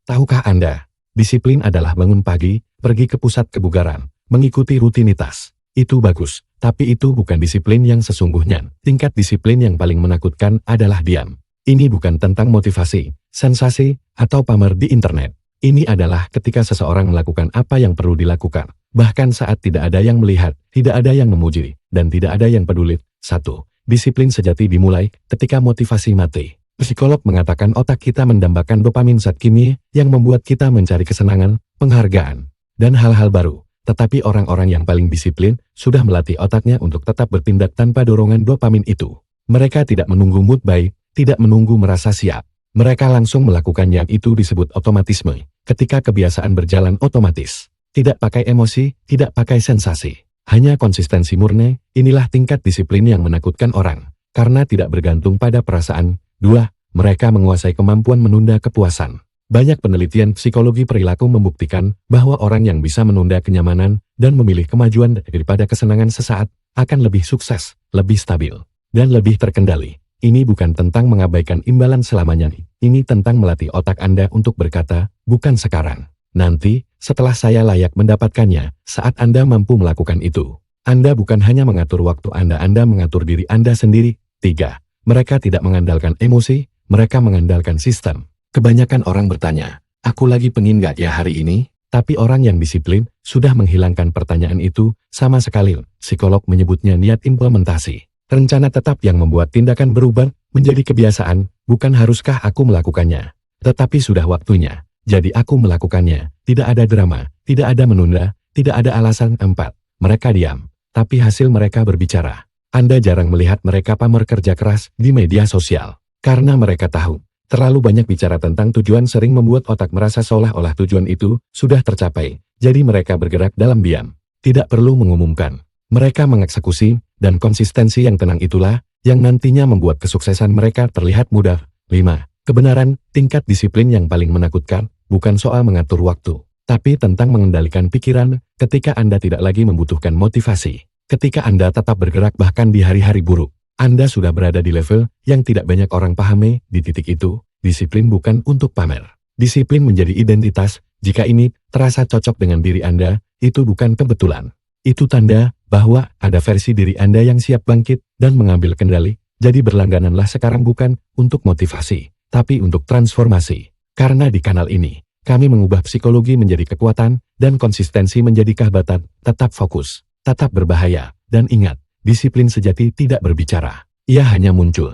Tahukah Anda, disiplin adalah bangun pagi, pergi ke pusat kebugaran, mengikuti rutinitas. Itu bagus, tapi itu bukan disiplin yang sesungguhnya. Tingkat disiplin yang paling menakutkan adalah diam. Ini bukan tentang motivasi, sensasi, atau pamer di internet. Ini adalah ketika seseorang melakukan apa yang perlu dilakukan, bahkan saat tidak ada yang melihat, tidak ada yang memuji, dan tidak ada yang peduli. 1. Disiplin sejati dimulai ketika motivasi mati. Psikolog mengatakan otak kita mendambakan dopamin zat kimia yang membuat kita mencari kesenangan, penghargaan, dan hal-hal baru. Tetapi orang-orang yang paling disiplin sudah melatih otaknya untuk tetap bertindak tanpa dorongan dopamin itu. Mereka tidak menunggu mood baik, tidak menunggu merasa siap. Mereka langsung melakukannya, itu disebut otomatisme. Ketika kebiasaan berjalan otomatis, tidak pakai emosi, tidak pakai sensasi, hanya konsistensi murni, inilah tingkat disiplin yang menakutkan orang. Karena tidak bergantung pada perasaan. 2. Mereka menguasai kemampuan menunda kepuasan. Banyak penelitian psikologi perilaku membuktikan bahwa orang yang bisa menunda kenyamanan dan memilih kemajuan daripada kesenangan sesaat akan lebih sukses, lebih stabil, dan lebih terkendali. Ini bukan tentang mengabaikan imbalan selamanya. Ini tentang melatih otak Anda untuk berkata, bukan sekarang. Nanti, setelah saya layak mendapatkannya, saat Anda mampu melakukan itu. Anda bukan hanya mengatur waktu Anda mengatur diri Anda sendiri. 3. Mereka tidak mengandalkan emosi, mereka mengandalkan sistem. Kebanyakan orang bertanya, aku lagi pengen gak ya hari ini? Tapi orang yang disiplin sudah menghilangkan pertanyaan itu sama sekali. Psikolog menyebutnya niat implementasi. Rencana tetap yang membuat tindakan berubah menjadi kebiasaan, bukan haruskah aku melakukannya. Tetapi sudah waktunya, jadi aku melakukannya. Tidak ada drama, tidak ada menunda, tidak ada alasan. 4. Mereka diam, tapi hasil mereka berbicara. Anda jarang melihat mereka pamer kerja keras di media sosial. Karena mereka tahu, terlalu banyak bicara tentang tujuan sering membuat otak merasa seolah-olah tujuan itu sudah tercapai. Jadi mereka bergerak dalam diam. Tidak perlu mengumumkan. Mereka mengeksekusi, dan konsistensi yang tenang itulah yang nantinya membuat kesuksesan mereka terlihat mudah. 5. Kebenaran, tingkat disiplin yang paling menakutkan, bukan soal mengatur waktu, tapi tentang mengendalikan pikiran ketika Anda tidak lagi membutuhkan motivasi. Ketika Anda tetap bergerak bahkan di hari-hari buruk, Anda sudah berada di level yang tidak banyak orang pahami. Di titik itu, disiplin bukan untuk pamer. Disiplin menjadi identitas. Jika ini terasa cocok dengan diri Anda, itu bukan kebetulan. Itu tanda bahwa ada versi diri Anda yang siap bangkit dan mengambil kendali. Jadi berlanggananlah sekarang bukan untuk motivasi, tapi untuk transformasi. Karena di kanal ini, kami mengubah psikologi menjadi kekuatan dan konsistensi menjadi kehebatan. Tetap fokus, tetap berbahaya, dan ingat, disiplin sejati tidak berbicara. Ia hanya muncul.